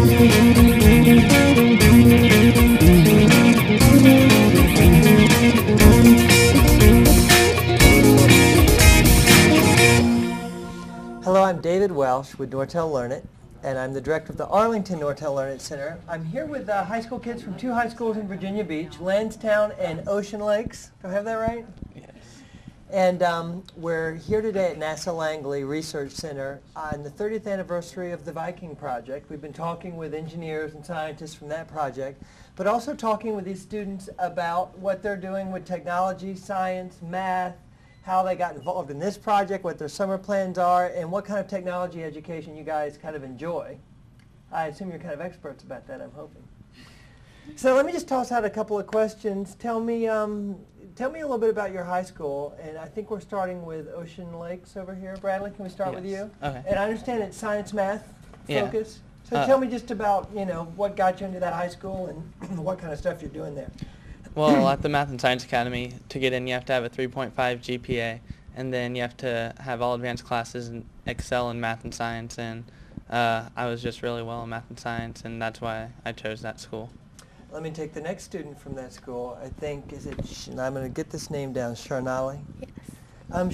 Hello, I'm David Welsh with Nortel LearnIt, and I'm the director of the Arlington Nortel LearnIt Center. I'm here with high school kids from two high schools in Virginia Beach, Lansdowne and Ocean Lakes. Do I have that right? Yes. And we're here today at NASA Langley Research Center on the 30th anniversary of the Viking Project. We've been talking with engineers and scientists from that project, but also talking with these students about what they're doing with technology, science, math, how they got involved in this project, what their summer plans are, and what kind of technology education you guys kind of enjoy. I assume you're kind of experts about that, I'm hoping. So let me just toss out a couple of questions. Tell me a little bit about your high school, and I think we're starting with Ocean Lakes over here. Bradley, can we start with you? Okay. And I understand it's science math focus. Yeah. So tell me just about, what got you into that high school and what kind of stuff you're doing there. Well, at the Math and Science Academy, to get in, you have to have a 3.5 GPA, and then you have to have all advanced classes and excel in math and science, and I was just really well in math and science, and that's why I chose that school. Let me take the next student from that school. I think, I'm going to get this name down, Sharnali. Yes.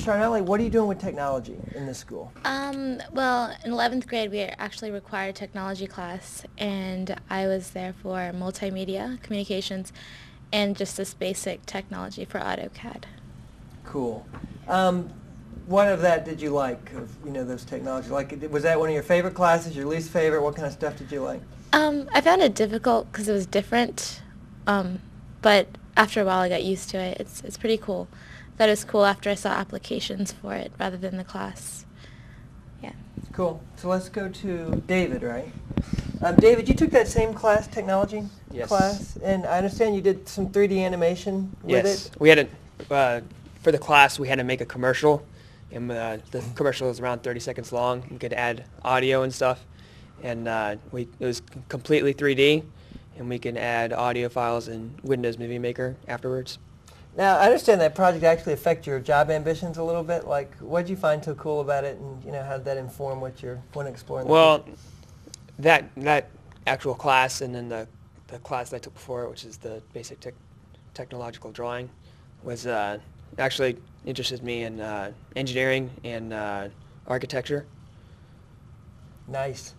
Sharnali, what are you doing with technology in this school? Well, in 11th grade, we actually required a technology class, and I was there for multimedia, communications, and just this basic technology for AutoCAD. Cool. What of that did you like, of those technologies? Like, was that one of your favorite classes, your least favorite? What kind of stuff did you like? I found it difficult because it was different, but after a while I got used to it. It's pretty cool. That was cool after I saw applications for it rather than the class. Yeah. Cool. So let's go to David, right? David, you took that same class, technology class, and I understand you did some 3D animation with it? Yes. We had for the class, we had to make a commercial, and the commercial was around 30 seconds long. We could add audio and stuff, and it was completely 3D, and we can add audio files in Windows Movie Maker afterwards. Now, I understand that project actually affect your job ambitions a little bit. Like, what did you find so cool about it, and how did that inform what you're want to explore in the future? That actual class, and then the class that I took before it, which is the basic technological drawing, was actually interested me in engineering and architecture. Nice.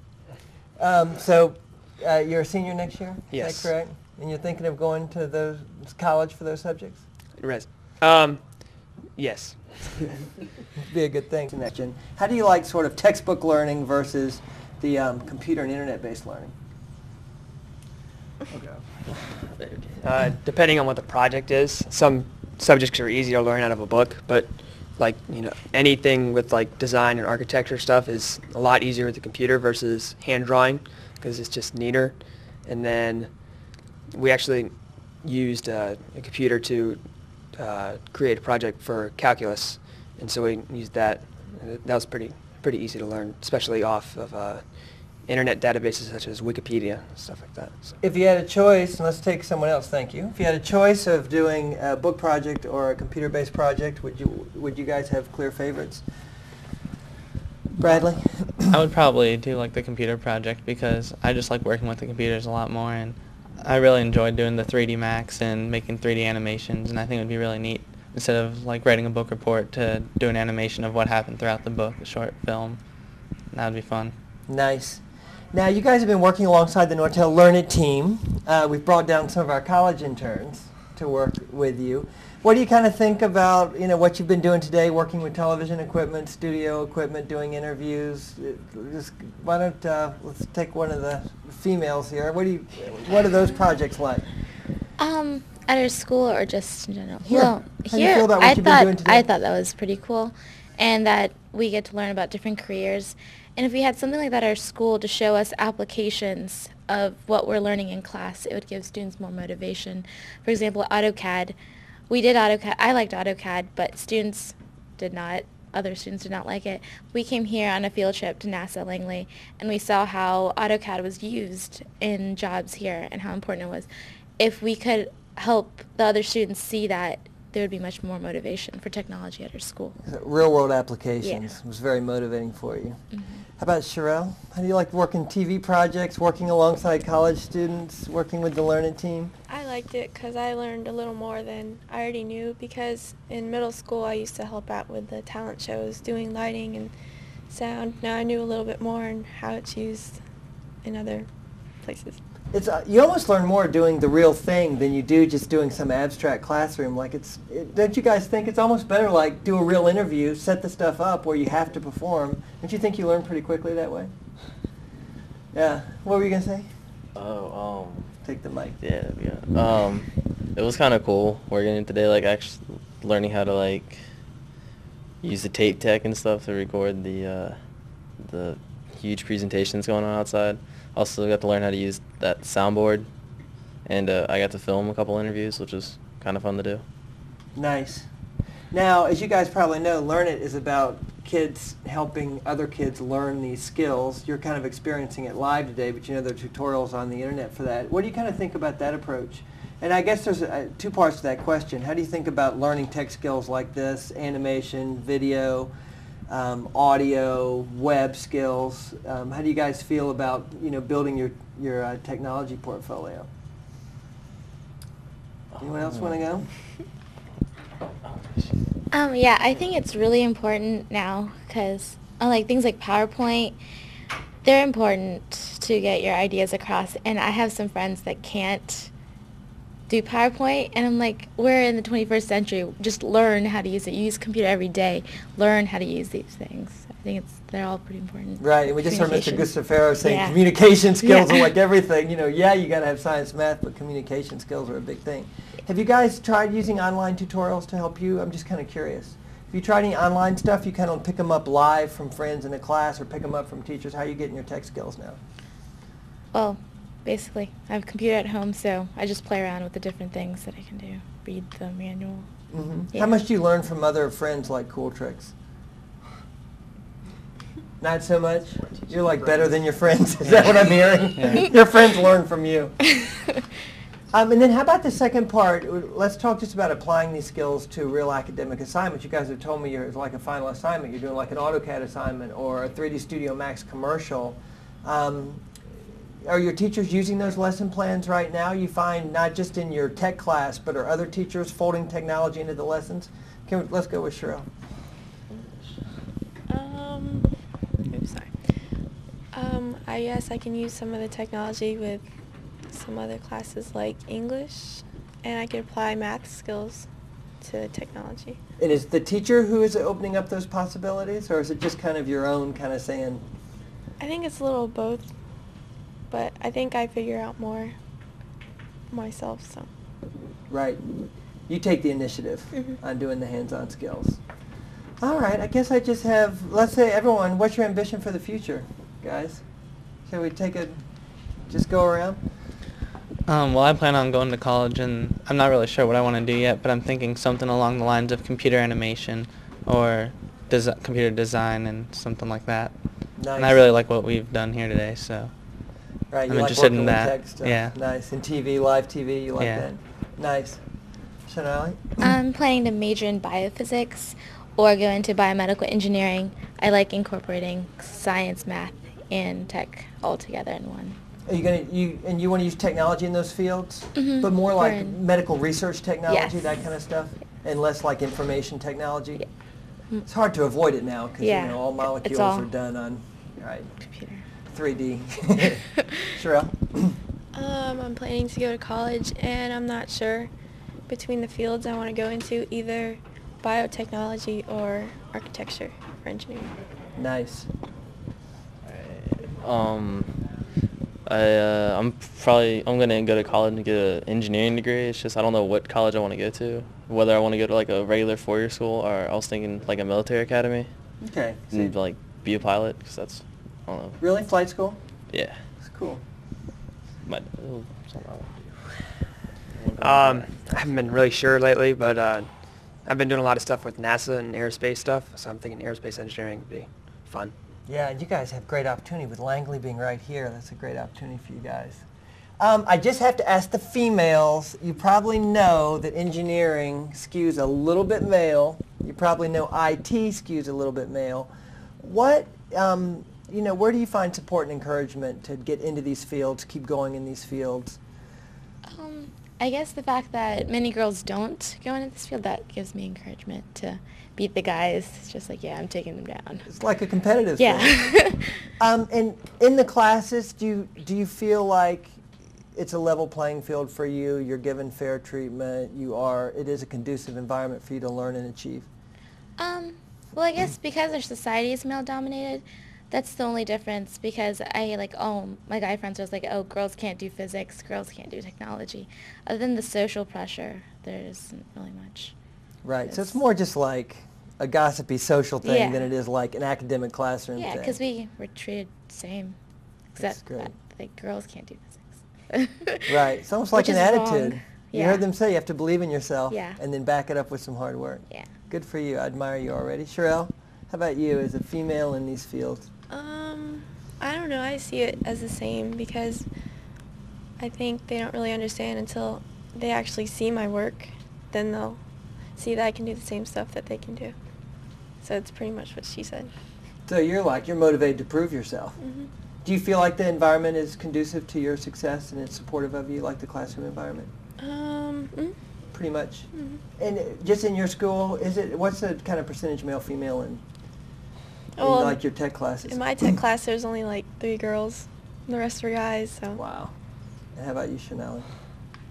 So you're a senior next year? Yes. Is that correct? And you're thinking of going to college for those subjects? Yes. Be a good thing. How do you like sort of textbook learning versus the computer and internet-based learning? Depending on what the project is, some subjects are easy to learn out of a book, but anything with design and architecture stuff is a lot easier with the computer versus hand drawing because it's just neater. And then we actually used a computer to create a project for calculus, and so we used that. That was pretty easy to learn, especially off of internet databases such as Wikipedia, stuff like that. So. If you had a choice, and let's take someone else, thank you. If you had a choice of doing a book project or a computer-based project, would you guys have clear favorites? Bradley? I would probably do the computer project because I just like working with the computers a lot more, and I really enjoyed doing the 3D Max and making 3D animations, and I think it would be really neat instead of writing a book report to do an animation of what happened throughout the book, a short film. That would be fun. Nice. Now, you guys have been working alongside the Nortel LearnIt team. We've brought down some of our college interns to work with you. What do you kind of think about what you've been doing today, working with television equipment, studio equipment, doing interviews? Why don't let's take one of the females here. What are those projects like? At our school or just in general? Here. Well, How do you feel about what you've been doing today? I thought that was pretty cool, and that we get to learn about different careers. And if we had something like that at our school to show us applications of what we're learning in class, it would give students more motivation. For example, AutoCAD. We did AutoCAD. I liked AutoCAD, but students did not. Other students did not like it. We came here on a field trip to NASA Langley, and we saw how AutoCAD was used in jobs here and how important it was. If we could help the other students see that there would be much more motivation for technology at our school. So real-world applications Yeah. was very motivating for you. Mhm. How about Sherelle? How do you like working TV projects, working alongside college students, working with the LearnIT team? I liked it because I learned a little more than I already knew, because in middle school I used to help out with the talent shows, doing lighting and sound. Now I knew a little bit more on how it's used in other places. It's you almost learn more doing the real thing than you do just doing some abstract classroom. Like don't you guys think it's almost better like do a real interview, set the stuff up where you have to perform? Don't you think you learn pretty quickly that way? Yeah. What were you gonna say? Oh, Take the mic. yeah. It was kind of cool working it today, like actually learning how to like use the tape tech and stuff to record the huge presentations going on outside. Also got to learn how to use that soundboard, and I got to film a couple interviews, which was kind of fun to do. Nice. Now, as you guys probably know, LearnIT is about kids helping other kids learn these skills. You're kind of experiencing it live today, but you know there are tutorials on the internet for that. What do you kind of think about that approach? And I guess there's two parts to that question. How do you think about learning tech skills like this, animation, video, audio, web skills? How do you guys feel about building your technology portfolio? Anyone else want to go? Yeah, I think it's really important now because like things like PowerPoint, they're important to get your ideas across. And I have some friends that can't do PowerPoint, and I'm like, we're in the 21st century. Just learn how to use it. You use a computer every day. Learn how to use these things. I think they're all pretty important. Right, and we just heard Mr. Communication. Gustafaro saying Yeah. communication skills Yeah. are like everything. You got to have science, math, but communication skills are a big thing. Have you guys tried using online tutorials to help you? I'm just kind of curious. Have you tried any online stuff? You kind of pick them up live from friends in a class or pick them up from teachers? How are you getting your tech skills now? Well, basically, I have a computer at home, so I just play around with the different things that I can do. Read the manual. Mm-hmm. Yeah. How much do you learn from other friends like cool tricks? Not so much? You're like better than your friends? Is that what I'm hearing? Yeah. Your friends learn from you. And then how about the second part? Let's talk just about applying these skills to real academic assignments. You guys have told me it's like a final assignment. You're doing like an AutoCAD assignment or a 3D Studio Max commercial. Are your teachers using those lesson plans right now? You find not just in your tech class, but are other teachers folding technology into the lessons? Let's go with Sherelle. Oops, sorry. I guess I can use some of the technology with some other classes like English, and I can apply math skills to technology. And is the teacher who is opening up those possibilities, or is it just kind of your own kind of saying? I think it's a little of both, but I think I figure out more myself, so. Right. You take the initiative on doing the hands-on skills. All right, I guess I just have, let's say everyone, what's your ambition for the future, guys? Shall we just go around? Well, I plan on going to college, and I'm not really sure what I want to do yet, but I'm thinking something along the lines of computer animation or computer design and something like that. Nice. And I really like what we've done here today, so Right, you I'm like interested working in with that. tech stuff. Yeah. Nice. And TV, live TV, you like Yeah. that? Nice. Sonali? I'm planning to major in biophysics or go into biomedical engineering. I like incorporating science, math, and tech all together in one. Are you want to use technology in those fields, Mhm. but more Or like in- medical research technology, Yes. that kind of stuff, and less like information technology. Yeah. It's hard to avoid it now because Yeah, all it's molecules all are done on computer. 3D. Sherelle? I'm planning to go to college, and I'm not sure between the fields I want to go into, either biotechnology or architecture or engineering. Nice. I'm gonna go to college and get an engineering degree. It's just I don't know what college I want to go to. Whether I want to go to like a regular 4-year school, or I was thinking like a military academy Okay. and like be a pilot, because that's, I don't know. Really? Flight school? Yeah. It's cool. Something I want to do. I haven't been really sure lately, but I've been doing a lot of stuff with NASA and aerospace stuff, so I'm thinking aerospace engineering would be fun. Yeah, and you guys have great opportunity with Langley being right here. That's a great opportunity for you guys. I just have to ask the females. You probably know that engineering skews a little bit male. You probably know IT skews a little bit male. What, where do you find support and encouragement to get into these fields, keep going in these fields? I guess the fact that many girls don't go into this field, that gives me encouragement to beat the guys. It's just like, yeah, I'm taking them down. It's like a competitive Yeah. thing. And in the classes, do you feel like it's a level playing field for you? You're given fair treatment. It is a conducive environment for you to learn and achieve. Well, I guess because our society is male-dominated, that's the only difference, because my guy friends was like, oh, girls can't do physics, girls can't do technology. Other than the social pressure, there isn't really much. Right, so it's more just like a gossipy social thing Yeah. than it is like an academic classroom Yeah, thing. because we're treated the same, That's except great. that like, girls can't do physics. Right, it's almost like Which an is attitude. wrong. You Yeah. heard them say you have to believe in yourself Yeah. and then back it up with some hard work. Yeah. Good for you. I admire you already. Sherelle, how about you as a female in these fields? I don't know. I see it as the same because I think they don't really understand until they actually see my work. Then they'll see that I can do the same stuff that they can do. So it's pretty much what she said. So you're motivated to prove yourself. Mhm. Do you feel like the environment is conducive to your success and it's supportive of you, like the classroom environment? Pretty much. Mhm. And just in your school, what's the kind of percentage male, female in Well, like your tech classes? in my tech class, there's only like 3 girls. And the rest were guys. So. Wow. And how about you, Chanel?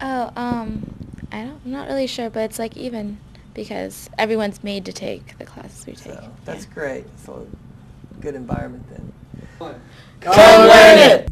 Oh, I'm not really sure, but it's like even, because everyone's made to take the classes we take. So that's Yeah. great. So good environment then. Come learn it!